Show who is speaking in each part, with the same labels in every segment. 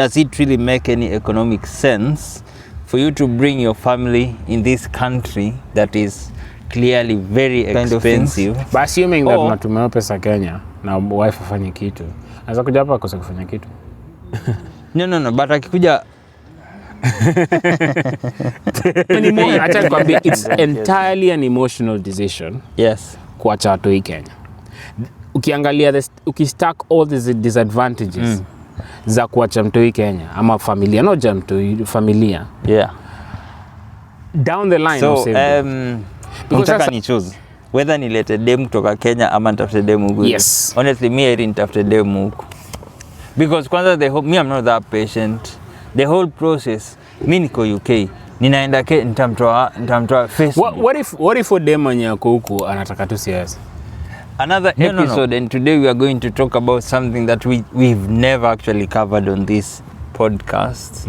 Speaker 1: Does it really make any economic sense for you to bring your family in this country that is clearly very expensive?
Speaker 2: But assuming that unatumia pesa Kenya na wife afanye kitu, anaweza kuja hapa akose kufanya kitu.
Speaker 1: No, but akikuja
Speaker 2: acha nikwambie, it's entirely an emotional decision.
Speaker 1: Yes.
Speaker 2: Kuacha watoi Kenya. Ukiangalia ukistack all these disadvantages za kuacha mtoi Kenya ama familia, not just mtoi, familia.
Speaker 1: Yeah.
Speaker 2: Down the line
Speaker 1: so,
Speaker 2: because
Speaker 1: ni choose whether nilete demu kutoka Kenya ama nitafute demu huku.
Speaker 2: Yes.
Speaker 1: Honestly, me I nitafute demu huku. Because kwanza me I'm not that patient. The whole process, mi niko UK. Ninaenda nitamtoa face.
Speaker 2: What if demu mwenye yako huku anataka tu siasa?
Speaker 1: Another episode. And today we are going to talk about something that we've never actually covered on this podcast.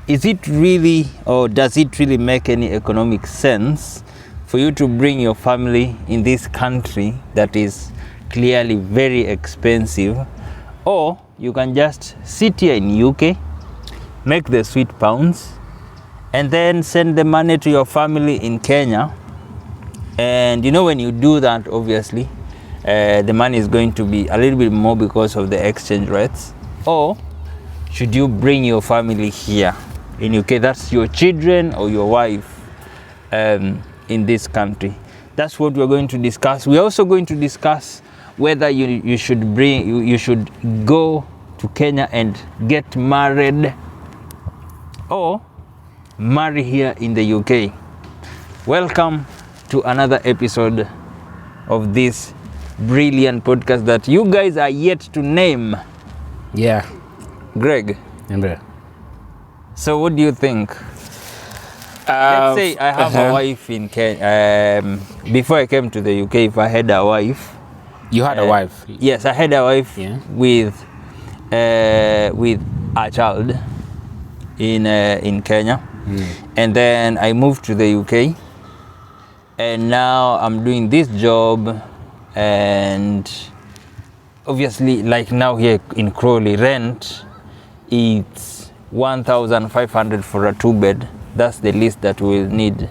Speaker 1: Is it really, or does it really make any economic sense for you to bring your family in this country that is clearly very expensive, or you can just sit here in UK, make the sweet pounds, and then send the money to your family in Kenya? And you know, when you do that, obviously the money is going to be a little bit more because of the exchange rates. Or should you bring your family here in UK? That's your children or your wife in this country. That's what we're going to discuss. We're also going to discuss whether you should go to Kenya and get married or marry here in the UK. Welcome to another episode of this brilliant podcast that you guys are yet to name.
Speaker 2: Yeah.
Speaker 1: Greg.
Speaker 2: Remember.
Speaker 1: So what do you think? Let's say I have a wife in Kenya. Before I came to the UK, if I had a wife.
Speaker 2: You had a wife?
Speaker 1: Yes, I had a wife with a child in Kenya. And then I moved to the UK. And now I'm doing this job, and obviously, like now here in Crawley, rent, it's 1,500 for a 2-bed. That's the least that we'll need.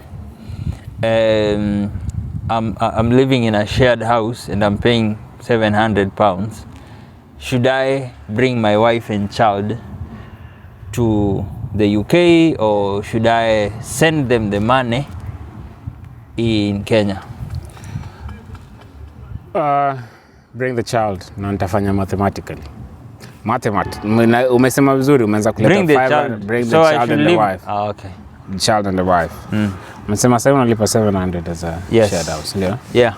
Speaker 1: I'm living in a shared house and I'm paying £700. Should I bring my wife and child to the UK, or should I send them the money in Kenya?
Speaker 2: Bring the child. Na nitafanya mathematically. Umesema vizuri, umeanza kuleta 500. Bring the child and the wife.
Speaker 1: Okay.
Speaker 2: The child and the wife. Umesema sasa unalipa 700 as a shared house, ndio?
Speaker 1: Yeah.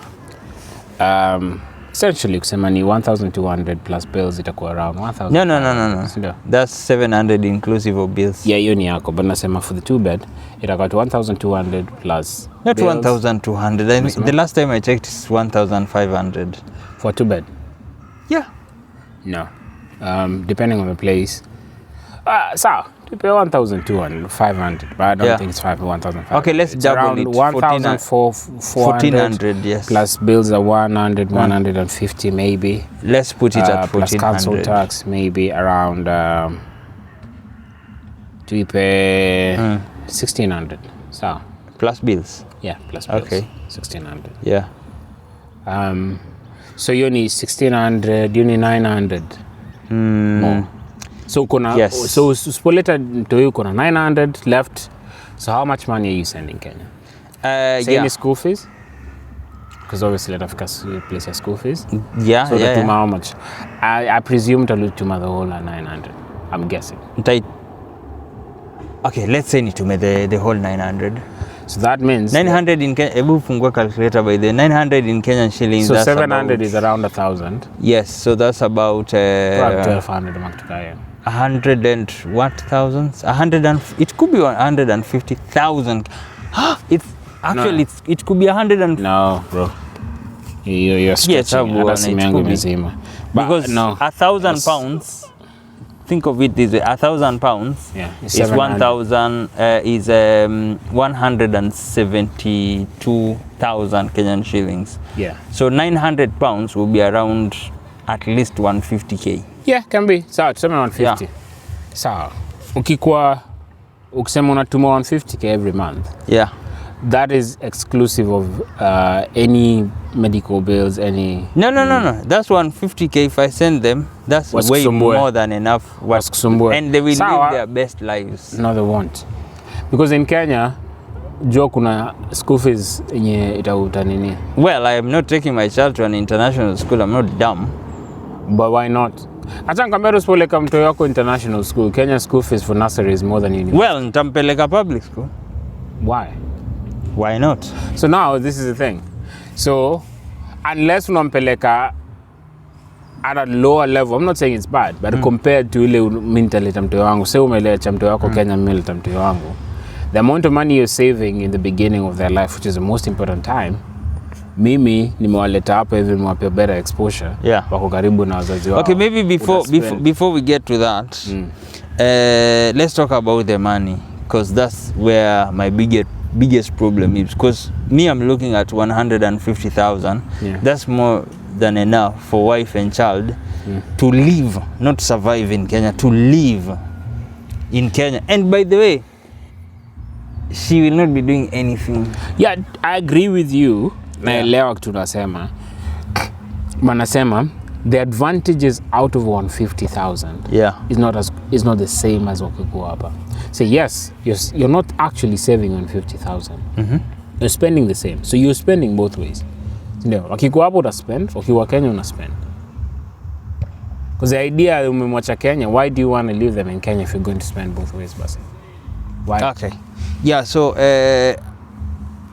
Speaker 2: Essentially kusema ni 1,200 plus bills itakuwa around 1,000.
Speaker 1: No. That's 700 inclusive of bills.
Speaker 2: Yeah, hiyo ni yako, but nasema for the 2-bed itakuwa 1,200 plus.
Speaker 1: Not 1,200. The last time I checked it's 1,500
Speaker 2: for 2-bed.
Speaker 1: Yeah.
Speaker 2: No. Depending on the place. So to pay 1,200, 500, but I don't think it's 1,500.
Speaker 1: Okay, let's double it. 1,400, yes.
Speaker 2: Plus bills are 100, 150 maybe.
Speaker 1: Let's put it at 1,400.
Speaker 2: Plus council tax maybe around. Do we pay 1,600? So
Speaker 1: plus bills.
Speaker 2: Yeah, plus bills.
Speaker 1: Okay.
Speaker 2: 1,600.
Speaker 1: Yeah.
Speaker 2: So you need 1,600. You need 900. More. So so spoleta to kuna 900 left. So how much money are you sending Kenya? Same school fees? Because obviously Africa place school fees.
Speaker 1: Yeah.
Speaker 2: So how much? I presume to the whole 900. I'm guessing.
Speaker 1: Okay, let's say the whole 900.
Speaker 2: So that means
Speaker 1: 900 in Kenya. Ebu fungua calculator by the 900 in Kenyan shillings.
Speaker 2: So 700 is around 1,000.
Speaker 1: Yes, so that's about
Speaker 2: 1,200 maktukaya.
Speaker 1: 100 and what thousands? 100 and it could be 150,000. It's actually it could be 100 and
Speaker 2: no, bro. You're stretching.
Speaker 1: Yes, because
Speaker 2: no,
Speaker 1: 1,000 pounds. Think of it this way: 1,000 pounds is 1,000 is 172,000 Kenyan shillings.
Speaker 2: Yeah.
Speaker 1: So 900 pounds will be around at least 150k.
Speaker 2: Yeah, can be. Sawa, tuseme 150. Yeah. Sawa. Ukisema unatuma 150k every month.
Speaker 1: Yeah.
Speaker 2: That is exclusive of any medical bills, any...
Speaker 1: No. That's 150k. If I send them, that's way more than enough. And they will live their best lives.
Speaker 2: No, they won't. Because in Kenya, kuna school fees yenye itakuta nini.
Speaker 1: Well, I am not taking my child to an international school. I'm not dumb.
Speaker 2: But why not? Acha nikwambia usipeleka mtoto wako international school. Kenya school fees for nursery is more than university.
Speaker 1: Well, nitampeleka public school.
Speaker 2: Why?
Speaker 1: Why not?
Speaker 2: So now this is the thing. So unless unampeleka at a lower level, I'm not saying it's bad, but compared to ile mentality mtoto wangu, sasa umeleta mtoto wako Kenya, umeleta mtoto wangu, the amount of money you're saving in the beginning of their life, which is the most important time, mimi nimewaleta hapo hivi, nimewapea better exposure.
Speaker 1: Yeah.
Speaker 2: Wako karibu na wazazi wao.
Speaker 1: Okay, maybe before we get to that, let's talk about the money, because that's where my biggest problem is. Because me, I'm looking at 150,000.
Speaker 2: Yeah.
Speaker 1: That's more than enough for wife and child to live, not survive in Kenya, to live in Kenya. And by the way, she will not be doing anything.
Speaker 2: Yeah, I agree with you. Naelewa kitu unasema. Manasema the advantages out of 150,000 is not the same as wakiko hapa. So yes, you're not actually saving 150,000. You're spending the same. So you're spending both ways. Ndio, wakiko hapa unaspend, wakiwa Kenya unaspend. Because the idea umemwacha Kenya, why do you want to leave them in Kenya if you're going to spend both ways basi? Why?
Speaker 1: Okay. Yeah, so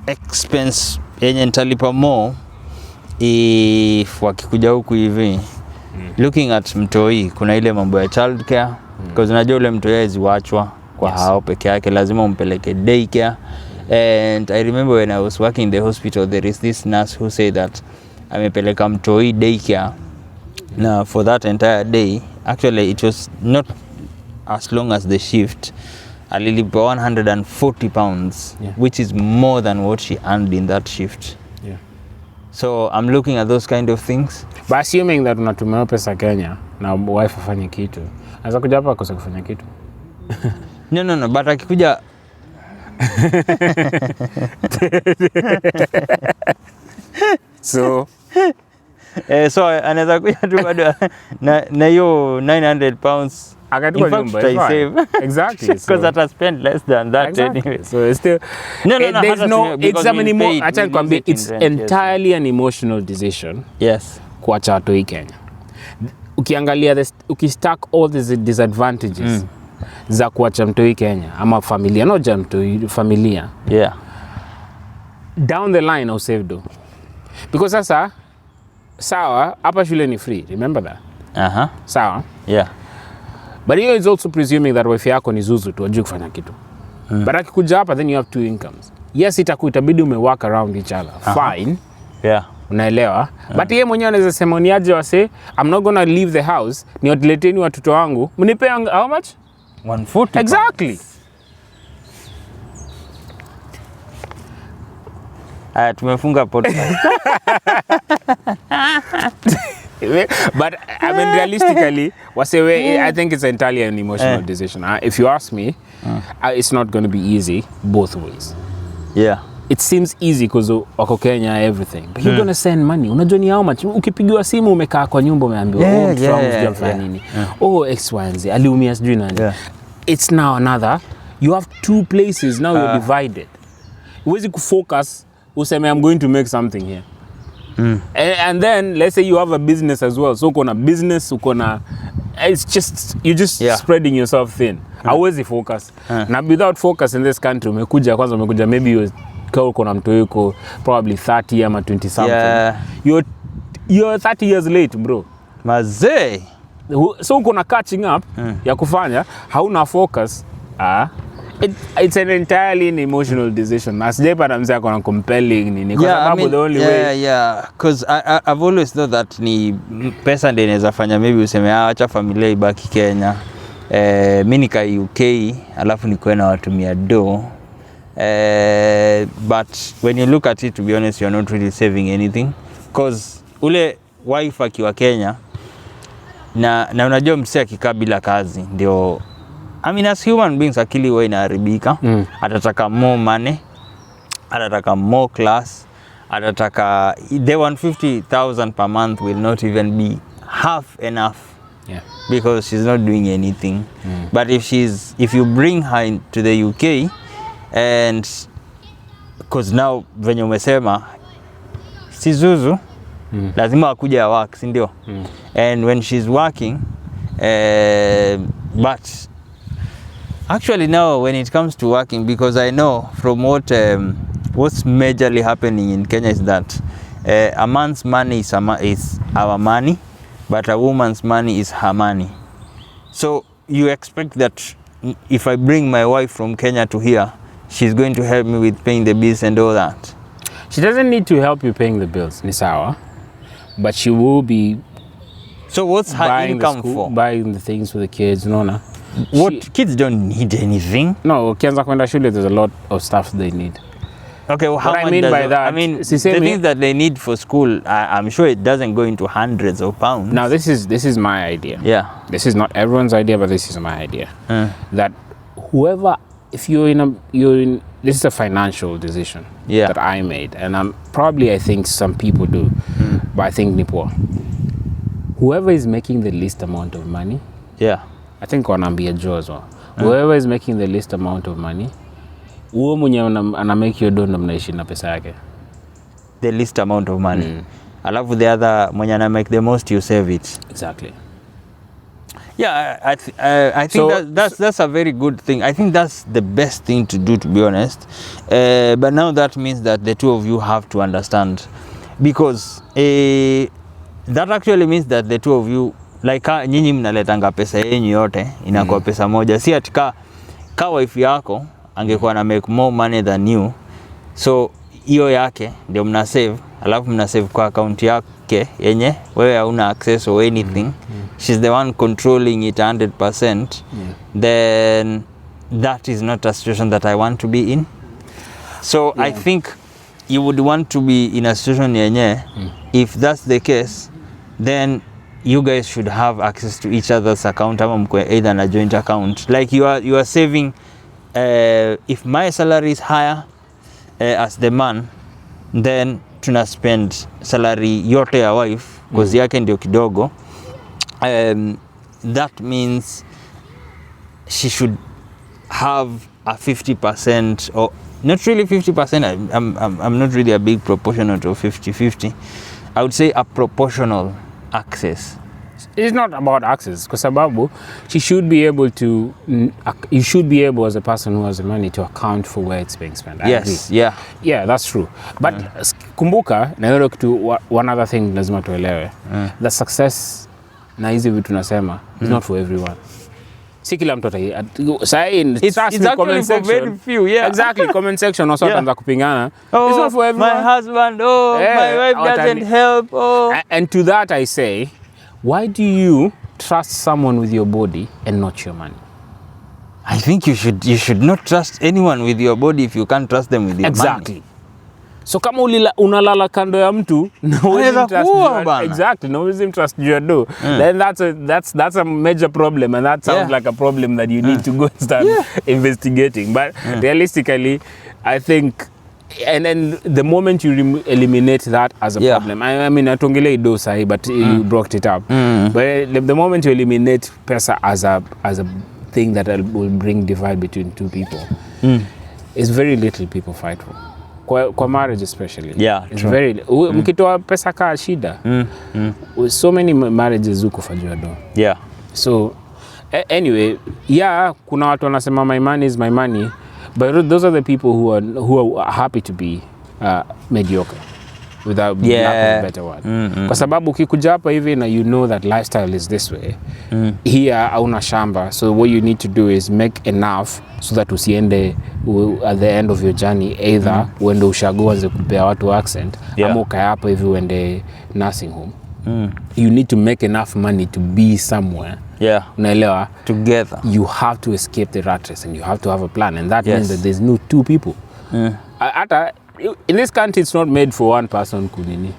Speaker 1: expense yenye nitalipa more if wakikuja huku hivi. Looking at mtoi, kuna ile mambo ya child care, because unajua ule mtoi hawezi wachwa kwa hao peke yake, lazima umpeleke day care. And I remember when I was working in the hospital, there is this nurse who said that amepeleka mtoi day care. Now for that entire day, actually it was not as long as the shift. Alilipa 140 pounds, which is more than what she earned in that shift.
Speaker 2: Yeah.
Speaker 1: So I'm looking at those kind of things.
Speaker 2: But assuming that unatumia pesa Kenya na wife afanye kitu, anaweza kuja hapa akose kufanya kitu.
Speaker 1: No, but akikuja
Speaker 2: so
Speaker 1: anaweza kuja tu bado na hiyo 900 pounds.
Speaker 2: In fact, I
Speaker 1: save.
Speaker 2: Exactly.
Speaker 1: Because I spend less than that anyway.
Speaker 2: So it's still it's entirely an emotional decision.
Speaker 1: Yes.
Speaker 2: Kuacha watoi Kenya. Ukiangalia ukistack all these disadvantages za kuacha mtoi Kenya ama familia, not just mtoi, familia.
Speaker 1: Yeah.
Speaker 2: Down the line I'll save do. Because sasa sawa, hapa shule ni free. Remember that? Sawa?
Speaker 1: Yeah.
Speaker 2: But here is also presuming that wife yako ni zuzu tu ajui kufanya kitu. But akikuja hapa, then you have two incomes. Yes, itabidi umework around each other. Fine.
Speaker 1: Yeah.
Speaker 2: Unaelewa? But yeye mwenyewe anaweza sema niaje wase, I'm not going to leave the house, niwatuleteni watoto wangu. Mnipe how much?
Speaker 1: 140.
Speaker 2: Exactly.
Speaker 1: Tumefunga podcast.
Speaker 2: But I mean, realistically, I think it's entirely an emotional decision. If you ask me, it's not going to be easy both ways.
Speaker 1: Yeah.
Speaker 2: It seems easy because wako Kenya, everything. But you're going to send money. Unajua ni how much? Ukipigiwa simu umekaa kwa nyumba umeambiwa, nini. X, Y, and Z. Aliumia sijui nani. It's now another. You have two places. Now you're divided. Huwezi kufocus, useme I'm going to make something here. And then let's say you have a business as well. So ukona business, it's just you're just spreading yourself thin. Hauwezi focus. Na without focus in this country, umekuja maybe ukona mtu yuko probably 30 ama 20 something.
Speaker 1: Yeah.
Speaker 2: You're 30 years late, bro.
Speaker 1: Mazee.
Speaker 2: So ukona catching up ya kufanya, hauna focus. It's an entirely an emotional decision. Asijapata mzee akona compelling nini kwa sababu the only way.
Speaker 1: Yeah, because I've always thought that ni pesa ndio inaweza fanya maybe useme acha familia ibaki Kenya. Mimi nika UK alafu nikuwe na watumia do. But when you look at it, to be honest, you're not really saving anything because ule wife akiwa Kenya na unajua msee akikaa bila kazi ndio, I mean as human beings akili huwa inaharibika. Atataka more money, atataka more class, atataka the 150,000 per month will not even be half enough.
Speaker 2: Yeah.
Speaker 1: Because she's not doing anything. But if you bring her to the UK, and because now venye umesema si Zuzu, lazima akuja work, si ndio? And when she's working, but actually now when it comes to working, because I know from what's majorly happening in Kenya is that a man's money is our money, but a woman's money is her money. So you expect that if I bring my wife from Kenya to here, she's going to help me with paying the bills and all that.
Speaker 2: She doesn't need to help you paying the bills, ni sawa, but she will be.
Speaker 1: So what's her income for?
Speaker 2: Buying the things for the kids, no.
Speaker 1: Kids don't need anything.
Speaker 2: No, kianza kwenda shule, there's a lot of stuff they need.
Speaker 1: Okay, well, how
Speaker 2: what
Speaker 1: much
Speaker 2: I mean by that,
Speaker 1: I mean, the things that they need for school, I'm sure it doesn't go into hundreds of pounds.
Speaker 2: Now, this is my idea.
Speaker 1: Yeah.
Speaker 2: This is not everyone's idea, but this is my idea. That whoever, if you're in, this is a financial decision that I made, and I think some people do, but I think ni poor. Whoever is making the least amount of money, I think wanaambia Joe as well. Whoever is making the least amount of money, uo mwenye ana make your do ndo mnaishi na pesa yake.
Speaker 1: The least amount of money. Alafu the other mwenye ana make the most, you save it.
Speaker 2: Exactly.
Speaker 1: Yeah, I think so, that's a very good thing. I think that's the best thing to do, to be honest. But now that means that the two of you have to understand, because that actually means that the two of you, like nyinyi mnaletanga pesa yenyu yote inakuwa pesa moja. Si atika ka wife yako angekuwa na make more money than you, so hiyo yake ndio mna save, alafu mna save kwa account yake yenye wewe hauna access or anything. She's the one controlling it 100%. Then that is not a situation that I want to be in. So I think you would want to be in a situation yenye, if that's the case, then you guys should have access to each other's account, ama mkwe either na joint account. Like you are saving, if my salary is higher as the man, then tuna spend salary yote ya wife because yake ndio kidogo. That means she should have a 50%, or not really 50%. I'm not really a big proportional to 50-50. I would say a proportional access.
Speaker 2: It's not about access, kwa sababu she should be able to, you should be able as a person who has the money to account for where it's being spent.
Speaker 1: Yes,
Speaker 2: yeah, that's true. But kumbuka, na hiyo kitu, one other thing lazima tuelewe, the success na hizi vitu tunasema is not for everyone. Si kila mtu
Speaker 1: it's actually for very few.
Speaker 2: Exactly, comment section also ataanza kupingana.
Speaker 1: It's not for everyone. My husband, my wife doesn't help.
Speaker 2: And to that I say, why do you trust someone with your body and not your money?
Speaker 1: I think you should not trust anyone with your body if you can't trust them with your money.
Speaker 2: So kama unalala kando ya mtu na huwezi trust your do, then that's a major problem, and that sounds like a problem that you need to go and start investigating. But realistically, I think, and then the moment you eliminate that as a problem, I mean atongele do sahi, but you brought it up. But the moment you eliminate pesa as a thing that will bring divide between two people, it's very little people fight for. Kwa marriage especially. It's true. Very mkitoa pesa ka shida. So many marriages huko fajua do. So anyway, kuna watu wanasema my money is my money, but those are the people who are happy to be mediocre, without lack of better word. Kwa sababu ukikuja hapa hivi na you know that lifestyle is this way, here hauna shamba, so what you need to do is make enough so that usiende at the end of your journey either uende ushago anze kupea watu accent, ama ukae hapa hivi uende nursing home. You need to make enough money to be somewhere. Unaelewa?
Speaker 1: Together.
Speaker 2: You have to escape the rat race, and you have to have a plan, and that means that there's no two people. In this country, it's not made for one person kunini.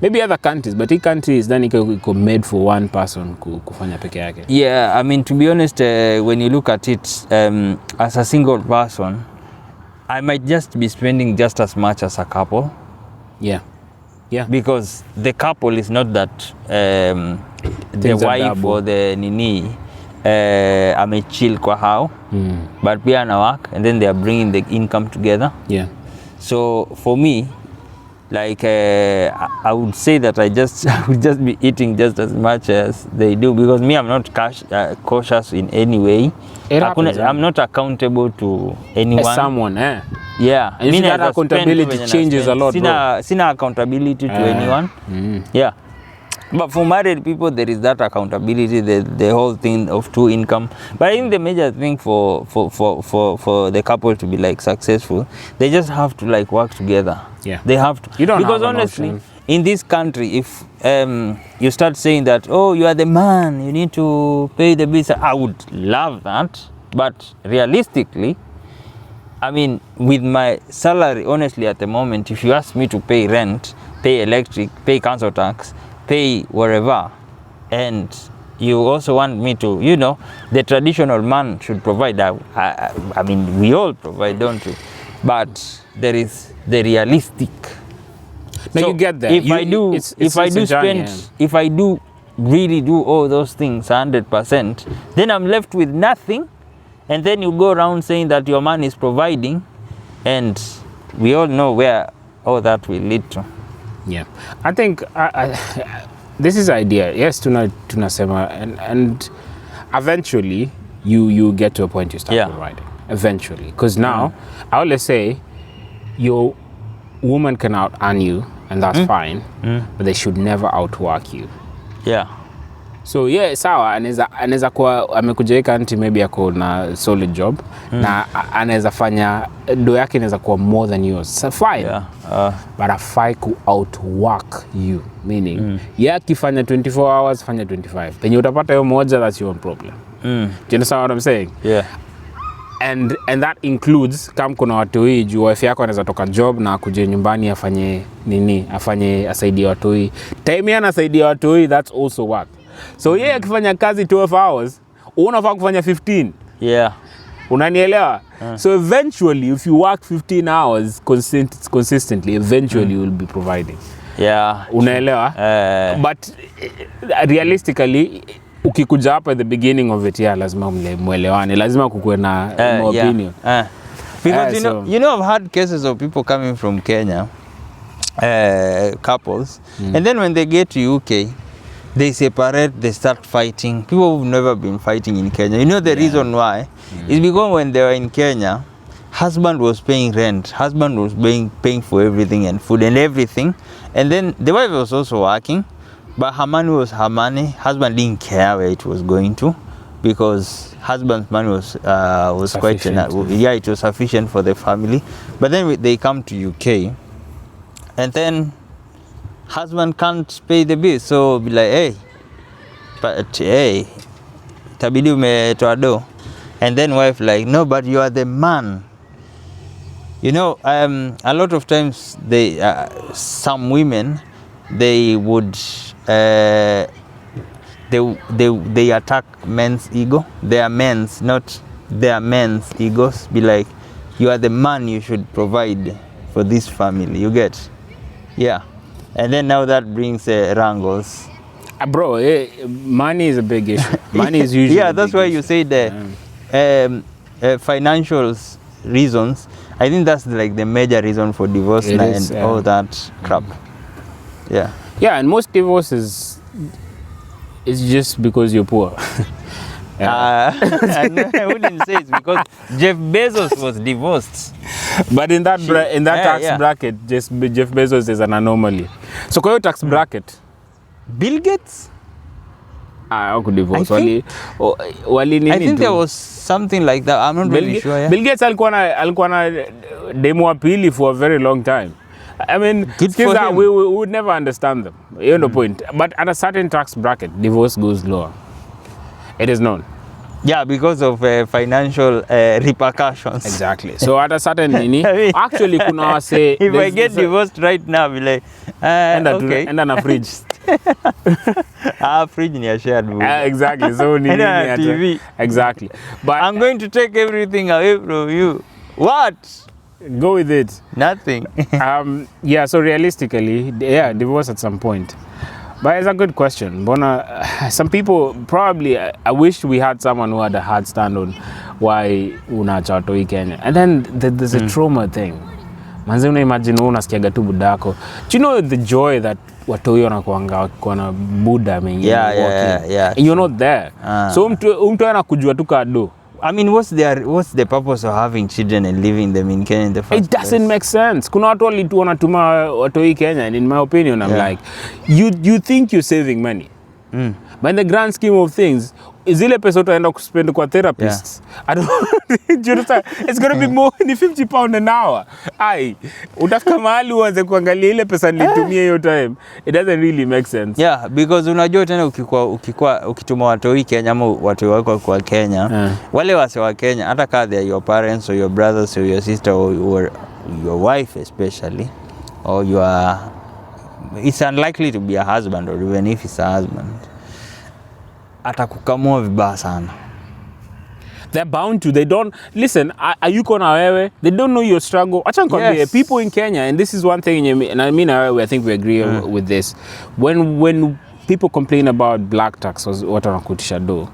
Speaker 2: Maybe other countries, but hii country is then iko made for one person kufanya peke yake.
Speaker 1: Yeah, I mean, to be honest, when you look at it, as a single person, I might just be spending just as much as a couple.
Speaker 2: Yeah. Yeah.
Speaker 1: Because the couple is not that the wife or the nini amechill kwa hao, but pia ana work and then they are bringing the income together.
Speaker 2: Yeah.
Speaker 1: So for me, like I would say that I would just be eating just as much as they do, because me, I'm not cautious in any way. I'm not accountable to anyone.
Speaker 2: As someone,
Speaker 1: Yeah.
Speaker 2: I mean, that accountability changes a lot.
Speaker 1: Sina accountability to anyone. Yeah. But for married people, there is that accountability, the whole thing of two income. But I think the major thing for the couple to be like successful, they just have to like work together.
Speaker 2: Yeah.
Speaker 1: They have to.
Speaker 2: You don't
Speaker 1: because
Speaker 2: have an
Speaker 1: honestly,
Speaker 2: option.
Speaker 1: in this country, if you start saying that, oh, you are the man, you need to pay the bills, I would love that. But realistically, I mean, with my salary, honestly, at the moment, if you ask me to pay rent, pay electric, pay council tax, pay wherever, and you also want me to, you know, the traditional man should provide. I mean, we all provide, don't we? But there is the realistic.
Speaker 2: No, so you get that.
Speaker 1: If I do really do all those things 100%, then I'm left with nothing. And then you go around saying that your man is providing, and we all know where all that will lead to.
Speaker 2: Yeah, I think this is idea. Yes, tunasema, and eventually you get to a point you start providing. Eventually, because now I always say your woman can out earn you, and that's fine, but they should never outwork you.
Speaker 1: Yeah.
Speaker 2: So yeah, sawa, anaweza kuwa amekuja kanti maybe ako na solid job na anaweza fanya do yake inaweza kuwa more than yours. So fine.
Speaker 1: Yeah.
Speaker 2: But afai ku outwork you, meaning akifanya 24 hours fanya 25. Penye utapata hiyo moja, that's your own problem. Do you understand what I'm saying?
Speaker 1: Yeah.
Speaker 2: And that includes kama kuna watu hii juu wife yako anaweza toka job na akuje nyumbani afanye asaidie watu hii. Time anasaidia watu hii, that's also work. So yeye akifanya kazi 12 hours, unafaa kufanya 15.
Speaker 1: Yeah.
Speaker 2: Unanielewa? So eventually, if you work 15 hours consistently, eventually you will be providing.
Speaker 1: Yeah.
Speaker 2: Unaelewa? But realistically, ukikuja hapa at the beginning of it, lazima mwelewane, lazima kukuwe na opinion.
Speaker 1: Because you know, I've had cases of people coming from Kenya, couples, and then when they get to UK, they separate, they start fighting. People who've never been fighting in Kenya. You know the reason why? Is because when they were in Kenya, husband was paying rent, husband was paying for everything and food and everything. And then the wife was also working, but her money was her money. Husband didn't care where it was going to, because husband's money was quite enough. Yeah, it was sufficient for the family. But then they come to UK, and then husband can't pay the bill, so be like, tabidi umetoa do. And then wife like, no, but you are the man. You know, a lot of times some women, they would they attack men's ego. They are men's, not their men's egos. Be like, you are the man, you should provide for this family. You get? Yeah. And then now that brings wrangles.
Speaker 2: Bro, money is a big issue. Money is usually
Speaker 1: that's why you say the financial reasons. I think that's like the major reason for divorce and all that crap. Yeah.
Speaker 2: Yeah, and most divorces is just because you're poor.
Speaker 1: I wouldn't say it's because Jeff Bezos was divorced.
Speaker 2: But in that tax bracket, Jeff Bezos is an anomaly. So kwa hiyo tax bracket,
Speaker 1: Bill Gates?
Speaker 2: Wako divorce. Wali nini?
Speaker 1: I think there was something like that. I'm not really sure. Yeah?
Speaker 2: Bill Gates alikuwa na demo apili for a very long time. I mean, we would never understand them. You know the point. But at a certain tax bracket, divorce goes lower. It is known.
Speaker 1: Yeah, because of financial repercussions.
Speaker 2: Exactly. So at a certain nini, actually kuna wase
Speaker 1: if I get divorced right now, I'll be like, okay.
Speaker 2: Enda na fridge.
Speaker 1: Fridge ni a shared room.
Speaker 2: Exactly. So nini
Speaker 1: TV.
Speaker 2: Exactly. But
Speaker 1: I'm going to take everything away from you. What?
Speaker 2: Go with it.
Speaker 1: Nothing.
Speaker 2: Yeah, so realistically, yeah, divorce at some point. But it's a good question. Bona, some people probably, I wish we had someone who had a hard stand on why unaacha watoi Kenya. And then there's a trauma thing. Manze una imagine unasikiaga tu budako. Do you know the joy that watoi wanakuanga kwa na buda mengi?
Speaker 1: Yeah.
Speaker 2: And you're not there. So mtu anakujua tu kado.
Speaker 1: I mean, what's the purpose of having children and leaving them in Kenya in the first
Speaker 2: place? It doesn't make sense. Kuna watu wanatuma watoi Kenya, and in my opinion, I'm like, you think you're saving money. But in the grand scheme of things, zile pesa utaenda kuspend kwa therapists. I don't do you understand? It's going to be more than £50 an hour. Utafika mahali uanze kuangalia ile pesa nilitumia hiyo time. It doesn't really make sense.
Speaker 1: Yeah, because unajua tena ukituma watoi Kenya ama watoi wako kwa Kenya, wale wase wa Kenya, hata kama they are your parents or your brothers or your sister or your wife especially, or it's unlikely to be a husband, or even if it's a husband, atakukamua vibaya sana.
Speaker 2: They're bound to. They don't listen. Ayuko na wewe. They don't know your struggle. Acha nikwambie, people in Kenya, and this is one thing, and I mean, I think we agree with this. When people complain about black tax or what wanakutisha do,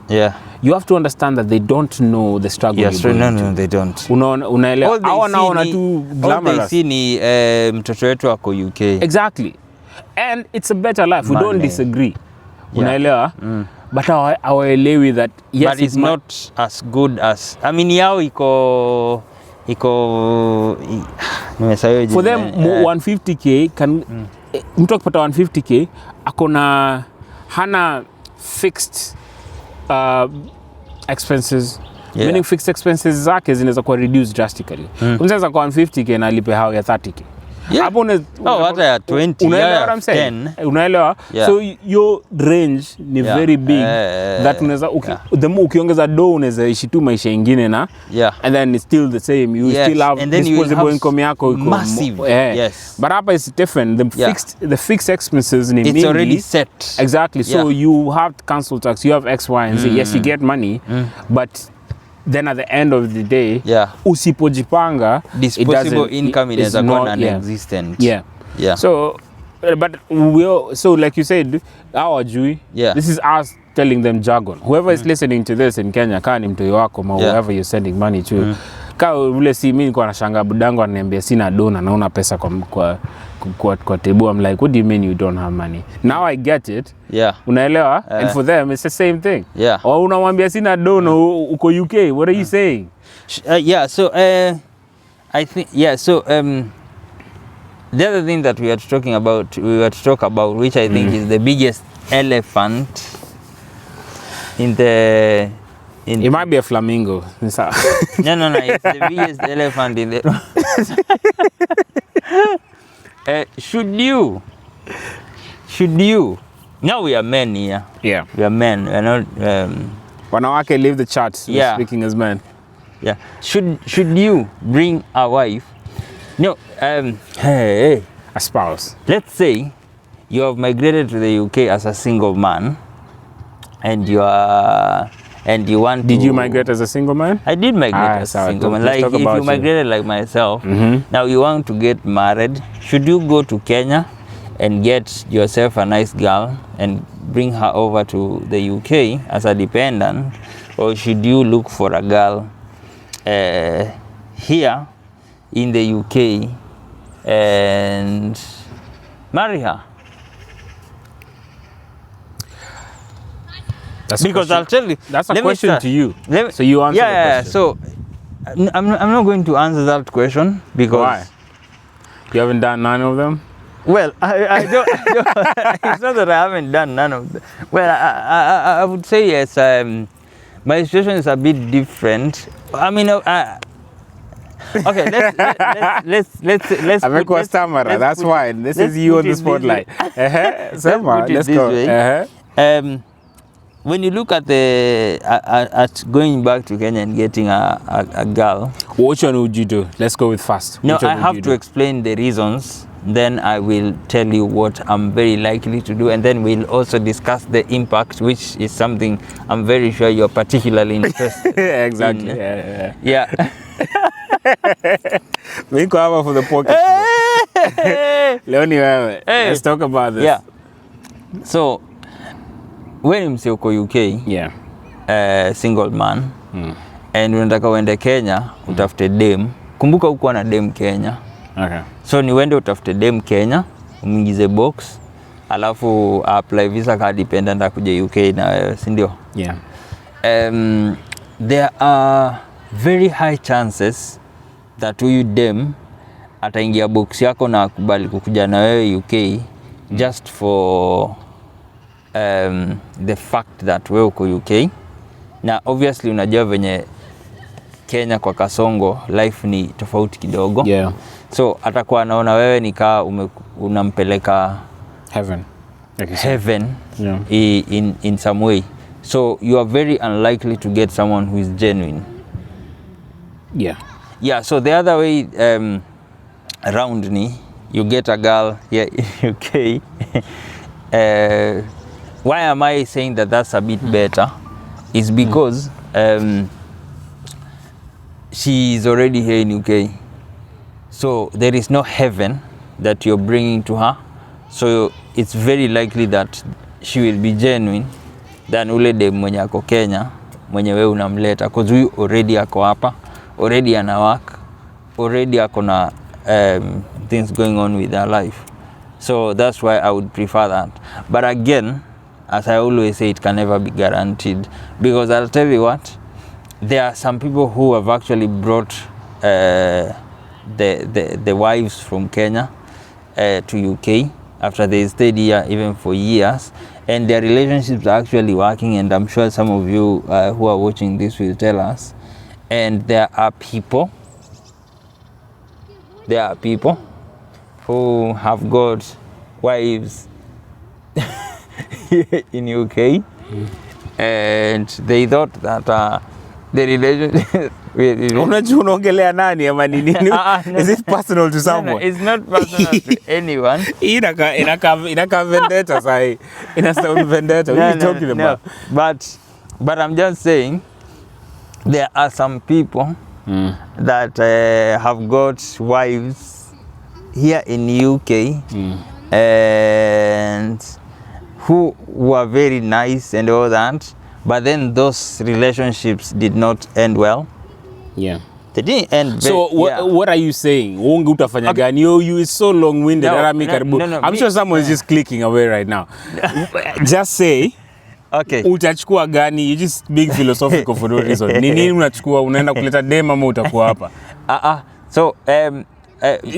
Speaker 2: you have to understand that they don't know the struggle.
Speaker 1: Yes, no, they don't.
Speaker 2: Unaelewa? Hawana tu glamorous.
Speaker 1: All they see ni mtoto wetu wako UK.
Speaker 2: Exactly. And it's a better life. We don't disagree. Unaelewa? But hawaelewi that yes,
Speaker 1: but it's not as good as, I mean, yao iko
Speaker 2: for them 150k can mtu akipata 150k akona hana fixed expenses. Meaning fixed expenses zake zinaweza kuwa reduced drastically. Unaweza kwa 150k na alipe hao ya 30k. Hapo
Speaker 1: hata ya 20,
Speaker 2: unaelewa what I'm saying? Unaelewa? So your range ni very big that unaweza ukiongeza do unaweza ishi tu maisha ingine na and then it's still the same. You still have disposable income yako iko
Speaker 1: massive. Yes.
Speaker 2: But hapa is different. The fixed expenses ni mingi.
Speaker 1: It's already set.
Speaker 2: Exactly. So you have council tax, you have X, Y, and Z. Yes, you get money, but then at the end of the day, usipojipanga,
Speaker 1: disposable income is non-existent.
Speaker 2: So, but so like you said, hawajui. This is us telling them jargon. Whoever is listening to this in Kenya, kaa ni mtoi wako, whoever you're sending money to, kaa ule si mimi nilikuwa nashanga budangu ananiambia sina dona, naona pesa kwa table. I'm like, what do you mean you don't have money? Now I get it. Unaelewa? And for them it's the same thing. Or unamwambia sina dona uko UK. What are you saying?
Speaker 1: So I think so the other thing that we were to talk about, which I think is the biggest elephant it
Speaker 2: might be a flamingo.
Speaker 1: No, it's the biggest elephant in the should you now we are men here. We are men. We are not
Speaker 2: wanawake leave the chat. Speaking as men.
Speaker 1: Should you bring a wife? No, a
Speaker 2: spouse.
Speaker 1: Let's say you have migrated to the UK as a single man, and you want.
Speaker 2: Did you migrate as a single man?
Speaker 1: I did migrate as a single man. Like if you migrated like myself, now you want to get married. Should you go to Kenya and get yourself a nice girl and bring her over to the UK as a dependent, or should you look for a girl here in the UK and marry her? Because I'll tell you,
Speaker 2: that's a question to you. So you answer the question.
Speaker 1: So I'm not going to answer that question because
Speaker 2: why? You haven't done none of them?
Speaker 1: Well, I don't. It's not that I haven't done none of them. Well, I would say yes. My situation is a bit different. I mean, okay. Let's.
Speaker 2: Amekuwa stammerer. That's why this is you on the spotlight. Let's
Speaker 1: go. when you look at at going back to Kenya and getting a girl,
Speaker 2: which one would you do? Let's go with fast.
Speaker 1: No, I have to explain the reasons. Then I will tell you what I'm very likely to do, and then we'll also discuss the impact, which is something I'm very sure you're particularly interested
Speaker 2: exactly.
Speaker 1: in. Yeah.
Speaker 2: We cover for the pocket. Leoni wewe. Let's talk about this.
Speaker 1: Yeah. So when msi uko UK, single man, and unataka uende Kenya, utafute dem. Kumbuka uko na dem Kenya.
Speaker 2: Okay.
Speaker 1: So ni wende utafute dem Kenya, umingize box, alafu apply visa ka dependent akuje UK na wewe, si ndio?
Speaker 2: Yeah.
Speaker 1: There are very high chances that huyu dem ataingia box yako na akubali kukuja na wewe UK just for the fact that wewe uko UK. Na obviously unajua venye Kenya kwa Kasongo life ni tofauti kidogo.
Speaker 2: Yeah.
Speaker 1: So atakuwa anaona wewe ni kaa unampeleka heaven
Speaker 2: yeah.
Speaker 1: in some way. So you are very unlikely to get someone who is genuine.
Speaker 2: Yeah.
Speaker 1: Yeah, so the other way around ni you get a girl here in UK. Why am I saying that that's a bit better? Is because she is already here in UK. So there is no heaven that you're bringing to her. So it's very likely that she will be genuine than ule dem mwenye ako Kenya, mwenye wewe unamleta. Because we already ako hapa, already ana work, already ako na things going on with her life. So that's why I would prefer that. But again, as I always say, it can never be guaranteed. Because I'll tell you what, there are some people who have actually brought the wives from Kenya to UK after they stayed here even for years, and their relationships are actually working, and I'm sure some of you who are watching this will tell us. And there are people who have got wives in UK, and they thought that the relationship
Speaker 2: unaongelea nani ama nini? Is it personal to someone?
Speaker 1: No, it's not personal to anyone.
Speaker 2: Inaka vendetta sai. Ina sound vendetta. What are you talking about?
Speaker 1: But I'm just saying there are some people that have got wives here in UK and who were very nice and all that. But then those relationships did not end well.
Speaker 2: Yeah.
Speaker 1: They didn't end.
Speaker 2: So what are you saying? Wongu utafanya gani? You is so long-winded.
Speaker 1: No,
Speaker 2: I'm sure someone is just clicking away right now. Just say.
Speaker 1: Okay.
Speaker 2: Utachukua gani? You just being philosophical for no reason. Nini unachukua? Unaenda kuleta dem ama utakuwa hapa?
Speaker 1: So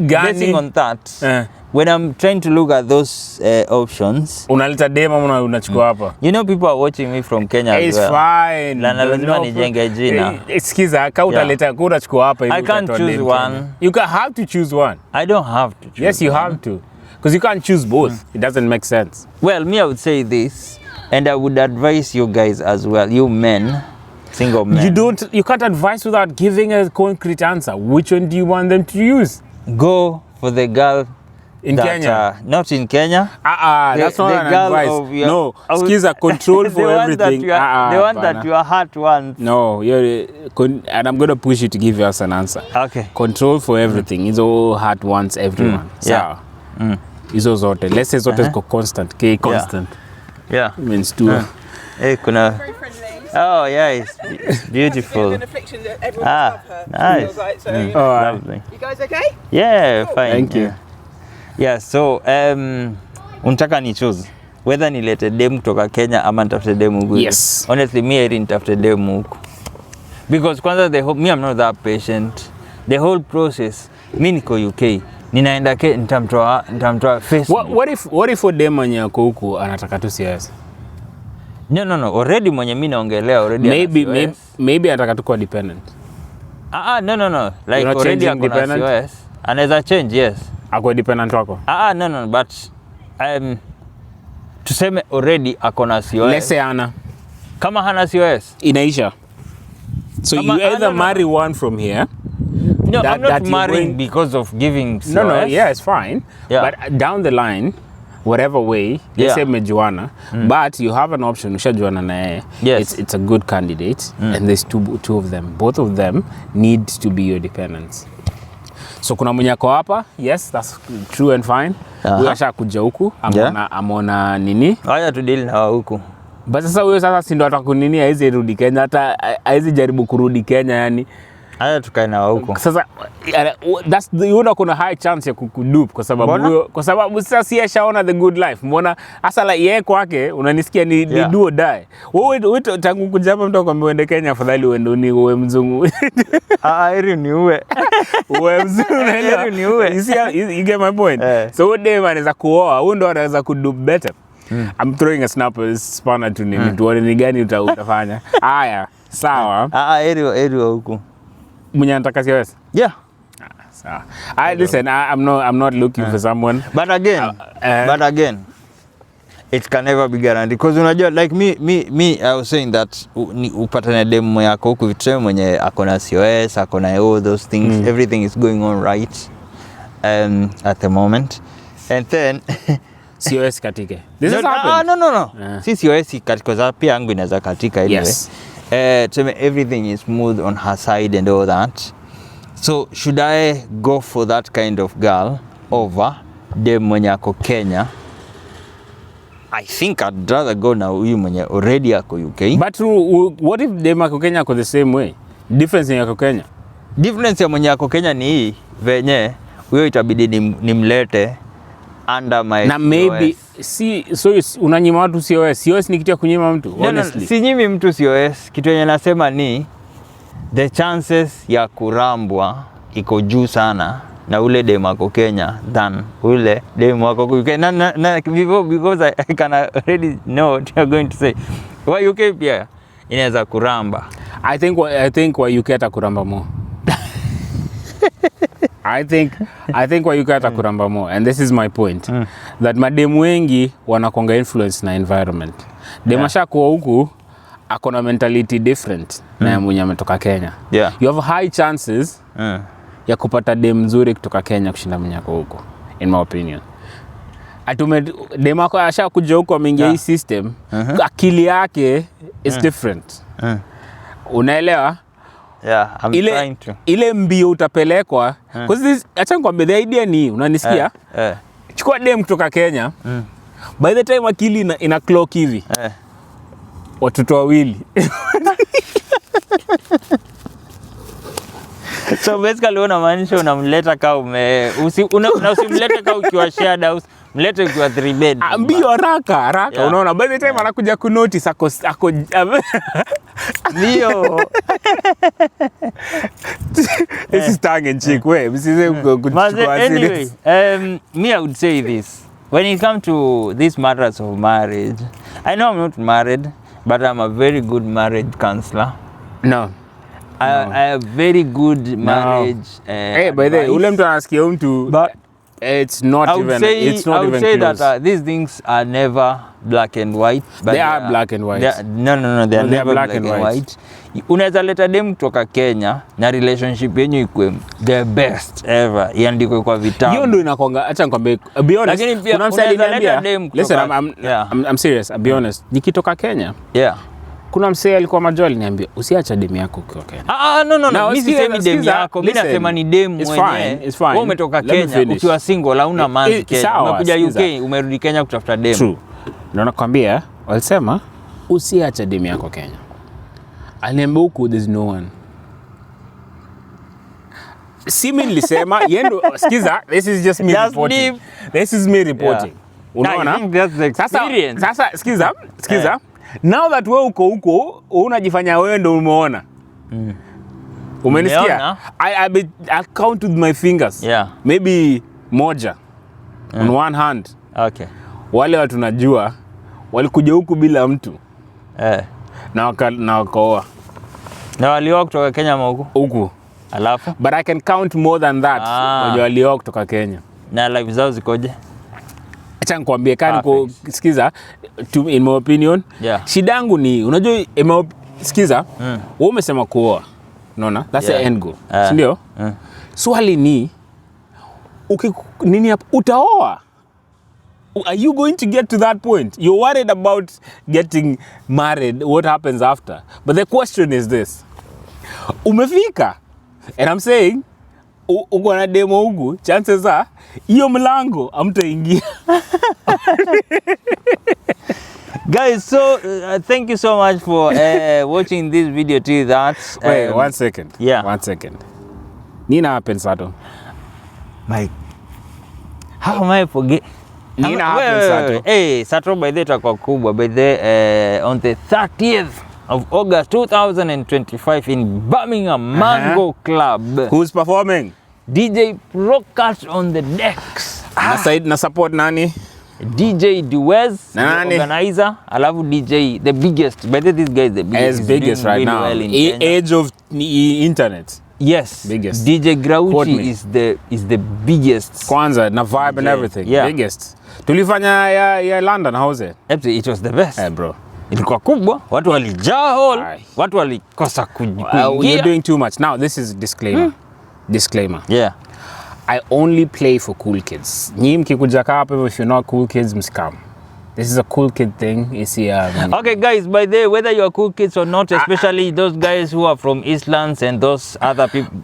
Speaker 1: basing on that, when I'm trying to look at those options,
Speaker 2: unaleta dem ama unachukua hapa?
Speaker 1: You know, people are watching me from Kenya as well.
Speaker 2: It's fine.
Speaker 1: Na lazima nijenge jina.
Speaker 2: Excuse, ka utaleta utachukua hapa
Speaker 1: I can't choose one.
Speaker 2: You can have to choose one.
Speaker 1: I don't have to choose.
Speaker 2: Yes, you have to. Because you can't choose both. It doesn't make sense.
Speaker 1: Well, me, I would say this, and I would advise you guys as well, you men, single men.
Speaker 2: You can't advise without giving a concrete answer. Which one do you want them to use?
Speaker 1: Go for the girl
Speaker 2: in Kenya.
Speaker 1: Not in Kenya.
Speaker 2: That's not an advice. No, skills are control for everything.
Speaker 1: The one that your heart wants.
Speaker 2: No, and I'm going to push you to give us an answer.
Speaker 1: Okay.
Speaker 2: Control for everything. Is all heart wants everyone.
Speaker 1: Yeah.
Speaker 2: Izo zote. Let's say zote is constant. K constant.
Speaker 1: Yeah.
Speaker 2: Means two.
Speaker 1: Hey, kuna. Oh yeah, it's beautiful. Nice. Lovely.
Speaker 3: You guys okay?
Speaker 1: Yeah, fine.
Speaker 2: Thank you.
Speaker 1: Yeah, so unataka ni choose whether nilete dem kutoka Kenya ama nitafute dem huku.
Speaker 2: Yes.
Speaker 1: Honestly, me nitafute dem huku. Because kwanza me I'm not that patient. The whole process, mi niko UK. Ninaenda nitamtoa Facebook.
Speaker 2: What if dem mwenye ako huku anataka tu CS?
Speaker 1: No. Already mwenye mimi naongelea already.
Speaker 2: Maybe anataka tu kuwa dependent.
Speaker 1: No. Like already ako na COS. Anaweza change, yes.
Speaker 2: Ako dependent wako?
Speaker 1: No, but tuseme already ako na COS.
Speaker 2: Let's say ana.
Speaker 1: Kama hana COS
Speaker 2: inaisha. So you either marry one from here.
Speaker 1: No, I'm not marrying because of giving COS.
Speaker 2: No, yeah, it's fine.
Speaker 1: Yeah.
Speaker 2: But down the line, whatever way, let's say mejuana, but you have an option, ushajuana na yeye.
Speaker 1: Yes.
Speaker 2: It's a good candidate, and there's two of them. Both of them need to be your dependents. So kuna mwenye ako hapa, yes, that's true and fine. Huyo ashakuja huku, amona nini?
Speaker 1: Haya tudili na huku.
Speaker 2: But sasa huyo sasa si ndo atakunini haizi rudi Kenya, hata haizi jaribu kurudi Kenya yani.
Speaker 1: Haya tukae na huko.
Speaker 2: Sasa that's the kuna high chance ya kukudupe kwa sababu sasa si ashaona the good life. Mbona hasa la yeye kwake unanisikia ni do or die. Wewe tangu kuja hapa mtu akwambia uende Kenya afadhali uende uwe mzungu.
Speaker 1: Heri ni uwe.
Speaker 2: Uwe mzungu heri ni uwe. You get my point. So what day anaweza kuoa, huyo ndo anaweza kudupe better. I'm throwing a snapper spanner to nini tuone ni gani utafanya. Haya, sawa.
Speaker 1: Heri huko.
Speaker 2: Mwenye anataka COS?
Speaker 1: Yeah.
Speaker 2: Listen, I'm not looking for someone.
Speaker 1: But again, it can never be guaranteed. Because unajua like me I was saying that upatane demo yako huku vitu mwenye akona COS, akona all those things, everything is going on right at the moment. And then
Speaker 2: COS katike. This has happened.
Speaker 1: No. Si COS katika za pia yangu inaweza katika anyway.
Speaker 2: Yes.
Speaker 1: Everything is smooth on her side and all that. So should I go for that kind of girl over dem mwenye ako Kenya? I think I'd rather go na huyu mwenye already ako UK.
Speaker 2: But what if dem ako Kenya ako the same way? Difference ya ako Kenya?
Speaker 1: Difference ya mwenye ako Kenya ni hii venye huyo itabidi nimlete under my
Speaker 2: na maybe so unanyima watu COS ni kitu ya kunyima mtu honestly.
Speaker 1: No, si nyimi mtu COS, kitu yenye nasema ni the chances ya kurambwa iko juu sana na ule dem wako Kenya than ule dem wako UK. Because I can already know what you're going to say. Why UK pia inaweza kuramba?
Speaker 2: I think why UK atakuramba more. I think why you got kuramba more, and this is my point, that mademu wengi wanakonga influence na environment. Demasha kwa huku akona mentality different na mwenye ametoka Kenya. You have high chances ya kupata dem nzuri kutoka Kenya kushinda mwenye kwa huku, in my opinion. Dem ako asha kuja huku ameingia hii system, akili yake is different. Unaelewa?
Speaker 1: Yeah, I'm trying to.
Speaker 2: Ile mbio utapelekwa, because this acha nikwambie the idea ni unanisikia? Chukua dem kutoka Kenya. By the time akili ina clock hivi. Watoto wawili.
Speaker 1: So basically unamaanisha unamleta kama usimlete kama ukiwa shared house, mlete ukiwa 3 bed.
Speaker 2: Mbio haraka. Unaona by the time anakuja ku notice ako
Speaker 1: Ndio.
Speaker 2: This is tongue in cheek way.
Speaker 1: Anyway, me I would say this. When it comes to these matters of marriage, I know I'm not married, but I'm a very good marriage counselor.
Speaker 2: No.
Speaker 1: I have very good marriage.
Speaker 2: Hey, by the way, ule mtu anasikia mtu, but it's not even close.
Speaker 1: I would say that these things are never black and white. But
Speaker 2: they are black and white.
Speaker 1: No, they are never black and white. Unaweza leta dem kutoka Kenya na relationship yenyu ikwe the best ever. Iandikwe kwa vitabu.
Speaker 2: Hiyo ndio inakonga, acha nikwambie, be honest. Kuna msali niambia, listen, I'm serious, be honest. Nikitoka Kenya.
Speaker 1: Yeah.
Speaker 2: Kuna msee alikuwa majoli niambia usiacha demu yako ukiwa Kenya.
Speaker 1: No. Mimi sisemi demu yako, mimi nasema ni demu mwenyewe.
Speaker 2: It's fine.
Speaker 1: Wewe umetoka Kenya ukiwa single, hauna man Kenya. Umekuja UK, umerudi Kenya kutafuta demu.
Speaker 2: True. Ndio nakwambia, walisema usiacha demu yako Kenya. Aliniambia huku there's no one. Si mimi nilisema, yendo sikiza, this is just me reporting. This is me reporting. Unaona?
Speaker 1: That's the experience.
Speaker 2: Sasa sikiza. Now that wewe uko huko, unajifanya wewe ndio umeona. Umenisikia? I count with my fingers.
Speaker 1: Yeah.
Speaker 2: Maybe moja on one hand.
Speaker 1: Okay.
Speaker 2: Wale watu najua walikuja huku bila mtu. Na wakaoa.
Speaker 1: Na walioa kutoka Kenya ama
Speaker 2: huku?
Speaker 1: Alafu?
Speaker 2: But I can count more than that. Walioa kutoka Kenya.
Speaker 1: Na life zao zikoje?
Speaker 2: acha nikwambie kani kusikiza in my opinion. Shida yangu ni unajua sikiza wewe umesema kuoa. Unaona? That's the end goal. Ndio? Swali ni nini hapa utaoa? Are you going to get to that point? You're worried about getting married, what happens after. But the question is this. Umefika. And I'm saying uko na demo huku, chances are hiyo mlango hamtaingia.
Speaker 1: Guys, so thank you so much for watching this video till that.
Speaker 2: Wait, 1 second.
Speaker 1: Yeah.
Speaker 2: 1 second. Nina happen Sato?
Speaker 1: My, how am I forget?
Speaker 2: Nina happen Sato?
Speaker 1: Hey, Sato by the takwa kubwa by the on the 30th of August 2025 in Birmingham Mango Club.
Speaker 2: Who's performing?
Speaker 1: DJ Procash on the decks.
Speaker 2: Na support nani?
Speaker 1: DJ Duez, the organizer. Alafu DJ, the biggest. By the way, this guy is the biggest.
Speaker 2: As biggest right really now. Well in age of internet.
Speaker 1: Yes.
Speaker 2: Biggest.
Speaker 1: DJ Grauchi is the biggest.
Speaker 2: Kwanza, na vibe DJ, and everything.
Speaker 1: Yeah.
Speaker 2: Biggest. Tulifanya ya London, how's it?
Speaker 1: It was the best.
Speaker 2: Yeah, bro.
Speaker 1: Ilikuwa kubwa, watu walijaa hall, watu walikosa kuingia.
Speaker 2: You're doing too much. Now, this is disclaimer. Disclaimer.
Speaker 1: Yeah.
Speaker 2: I only play for cool kids. Nyi mkikuja hapa, if you're not cool kids, msikam. This is a cool kid thing.
Speaker 1: Okay, guys, by the way, whether you're cool kids or not, especially those guys who are from Eastlands and those other people,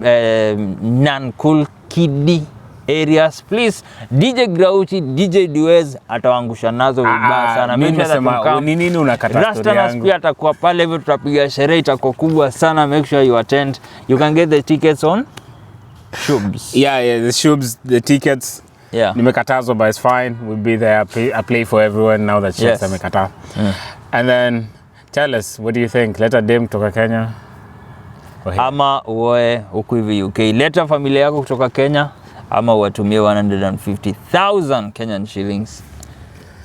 Speaker 1: non-cool kiddie areas, please, DJ Grauchi, DJ Duez atawangusha nazo vibaya sana.
Speaker 2: Mimi nasema nini unakata story yangu.
Speaker 1: Rasta pia atakuwa pale hivyo, tutapiga sherehe itakuwa kubwa sana. Make sure you attend. You can get the tickets on Shubs.
Speaker 2: Yeah, the Shubs, the tickets.
Speaker 1: Yeah.
Speaker 2: Nimekatazwa, but it's fine. We'll be there. I play for everyone now that Shubs amekata. And then tell us, what do you think? Leta dem kutoka Kenya?
Speaker 1: Ama uwe huku hivi UK. Leta familia yako kutoka Kenya ama watumie 150,000 Kenyan shillings.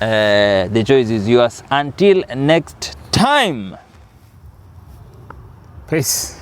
Speaker 1: The choice is yours. Until next time.
Speaker 2: Peace.